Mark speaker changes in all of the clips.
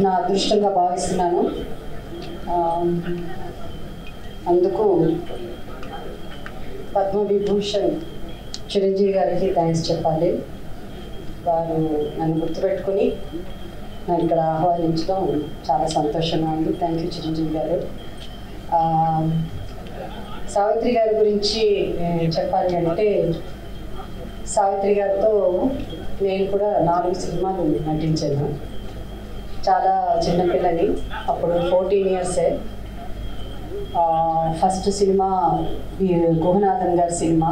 Speaker 1: నా అదృష్టంగా భావిస్తున్నాను. అందుకు పద్మవిభూషణ్ చిరంజీవి గారికి థ్యాంక్స్ చెప్పాలి. వారు నన్ను గుర్తుపెట్టుకుని నన్ను ఇక్కడ ఆహ్వానించడం చాలా సంతోషంగా ఉంది. థ్యాంక్ యూ చిరంజీవి గారు. సావిత్రి గారి గురించి చెప్పాలి అంటే, సావిత్రి గారితో నేను కూడా 4 సినిమాలు నటించాను. చాలా చిన్నపిల్లని, అప్పుడు 14 ఇయర్సే. ఫస్ట్ సినిమా గుహనాథన్ గారి సినిమా,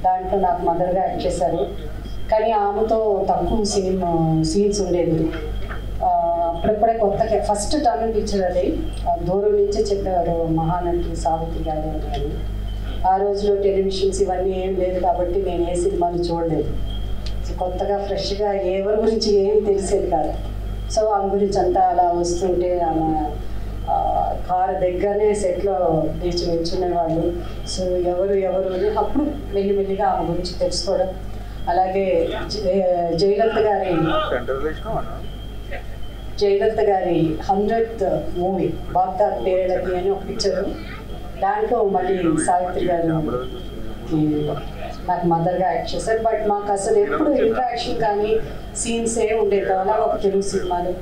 Speaker 1: దాంట్లో నాకు మదర్గా యాక్ట్ చేశారు. కానీ ఆమెతో తక్కువ సీన్స్ ఉండేది. అప్పుడప్పుడే కొత్తగా ఫస్ట్ తమిళ పిక్చర్ అది, దూరం నుంచే చెప్పేవారు మహానటి సావిత్రి గారు అని. ఆ రోజులో టెలివిజన్స్ ఇవన్నీ ఏం లేదు కాబట్టి నేను ఏ సినిమాలు చూడలేదు. కొత్తగా ఫ్రెష్గా ఎవరి గురించి ఏమి తెలిసేది కాదు. సో ఆమె గురించి అంతా అలా వస్తుంటే ఆమె కారు దగ్గరనే సెట్లో తీర్చి నిల్చునేవాళ్ళు. సో ఎవరు అని అప్పుడు మెల్లిమెల్లిగా ఆమె గురించి తెలుసుకోవడం. అలాగే జయలలిత గారి 100th మూవీ బాగ్దాద్ పేరేలకి అని ఒక పిక్చరు, దాంట్లో మళ్ళీ సావిత్రి గారు నాకు మదర్గా యాక్ట్ చేశారు. బట్ మాకు అసలు ఎప్పుడు ఇంట్రాక్షన్ కానీ సీన్స్ ఏ ఉండేది. అలా ఒక తెలుగు సినిమాలు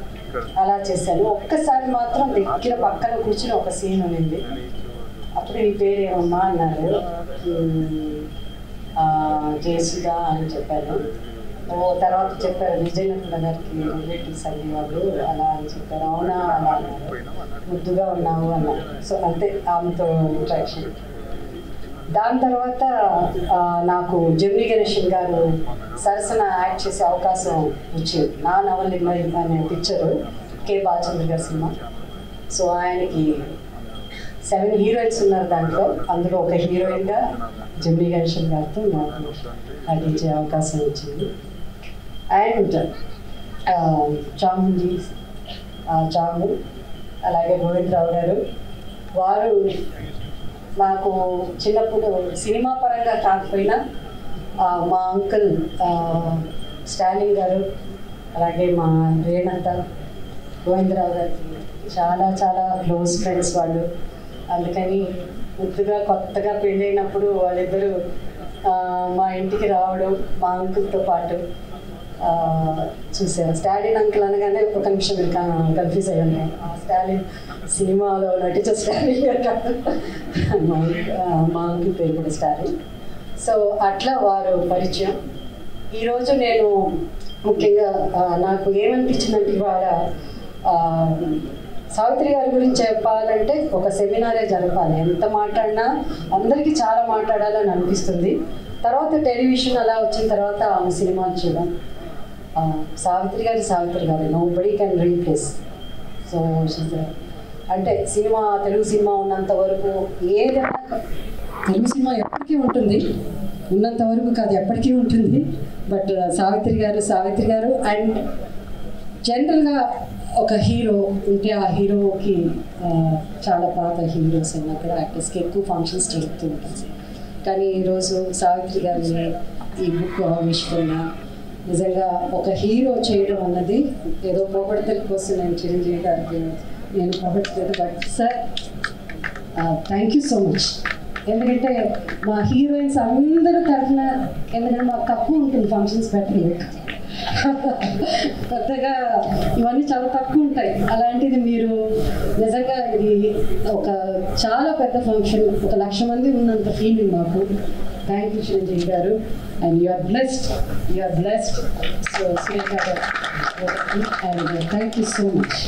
Speaker 1: అలా చేశాను. ఒక్కసారి మాత్రం దగ్గర పక్కన కూర్చుని ఒక సీన్ ఉండింది. అప్పుడు నీ పేరు ఏమమ్మా అన్నారు. జయసుధా అని చెప్పాను. తర్వాత చెప్పారు విజయనగర గారికి రిలేటివ్స్ అన్ని వాళ్ళు అలా అని చెప్పారు. అవునా అలా అన్నారు. ముద్దుగా ఉన్నావు అన్నారు. సో అంతే ఆమెతో ఇంట్రాక్షన్. దాని తర్వాత నాకు జమినీ గణేషన్ గారు సరసన యాక్ట్ చేసే అవకాశం వచ్చింది. నా నవలిమై అనే పిక్చరు, కే బాలచంద్ర గారి సినిమా. సో ఆయనకి 7 హీరోయిన్స్ ఉన్నారు దాంట్లో. అందులో ఒక హీరోయిన్గా జమినీ గణేషన్ గారితో నాకు నటించే అవకాశం వచ్చింది. అండ్ చాము, అలాగే గోవిందరావు గారు, వారు నాకు చిన్నప్పుడు సినిమా పరంగా కాకపోయినా మా అంకుల్ స్టాలిన్ గారు, అలాగే మా రేణంత, గోవిందరావు గారికి చాలా చాలా క్లోజ్ ఫ్రెండ్స్ వాళ్ళు. అందుకని ముద్దుగా కొత్తగా పెళ్ళైనప్పుడు వాళ్ళిద్దరూ మా ఇంటికి రావడం, మా అంకుల్తో పాటు చూసాను. స్టాలిన్ అంకుల్ అనగానే ఒక నిమిషం కన్ఫ్యూజ్ అయ్యాను నేను. స్టాలిన్ సినిమాలో నటించే స్టాలిన్ గారు కాదు, మా అంకుల్ పేరు కూడా స్టాలిన్. సో అట్లా వారు పరిచయం. ఈరోజు నేను ముఖ్యంగా నాకు ఏమనిపించిందంటే, ఇవాళ సావిత్రి గారి గురించి చెప్పాలంటే ఒక సెమినారే జరపాలి. ఎంత మాట్లాడినా అందరికీ చాలా మాట్లాడాలని అనిపిస్తుంది. తర్వాత టెలివిజన్ అలా వచ్చిన తర్వాత ఆమె సినిమాలు చూడడం, సావిత్రి గారు నోబడీ కెన్ రీప్లేస్. సో అంటే తెలుగు సినిమా ఉన్నంత వరకు ఏదైనా, తెలుగు సినిమా ఎప్పటికీ ఉంటుంది, ఉన్నంత వరకు కాదు ఎప్పటికీ ఉంటుంది. బట్ సావిత్రి గారు అండ్ జనరల్గా ఒక హీరో ఉంటే ఆ హీరోకి చాలా పాత హీరోస్ అయినా కూడా యాక్టర్స్కి ఎక్కువ ఫంక్షన్స్ జరుగుతూ ఉంటుంది. కానీ ఈరోజు సావిత్రి గారిని ఈ బుక్ ఆవిష్కరణ నిజంగా ఒక హీరో చేయడం అన్నది ఏదో పొగడతల కోసం నేను చిరంజీవి గారికి నేను పొగడలేదు. But sir thank you so much. ఎందుకంటే మా హీరోయిన్స్ అందరూ తరఫున, ఎందుకంటే మాకు తక్కువ ఉంటుంది ఫంక్షన్స్ పెట్టలేదు, కొత్తగా ఇవన్నీ చాలా తక్కువ ఉంటాయి. అలాంటిది మీరు నిజంగా ఇది ఒక చాలా పెద్ద ఫంక్షన్, 1,00,000 మంది ఉన్నంత ఫీలింగ్ మాకు. Thank you Chiranjeevi garu. And you are blessed. So Sri garu, and thank you so much.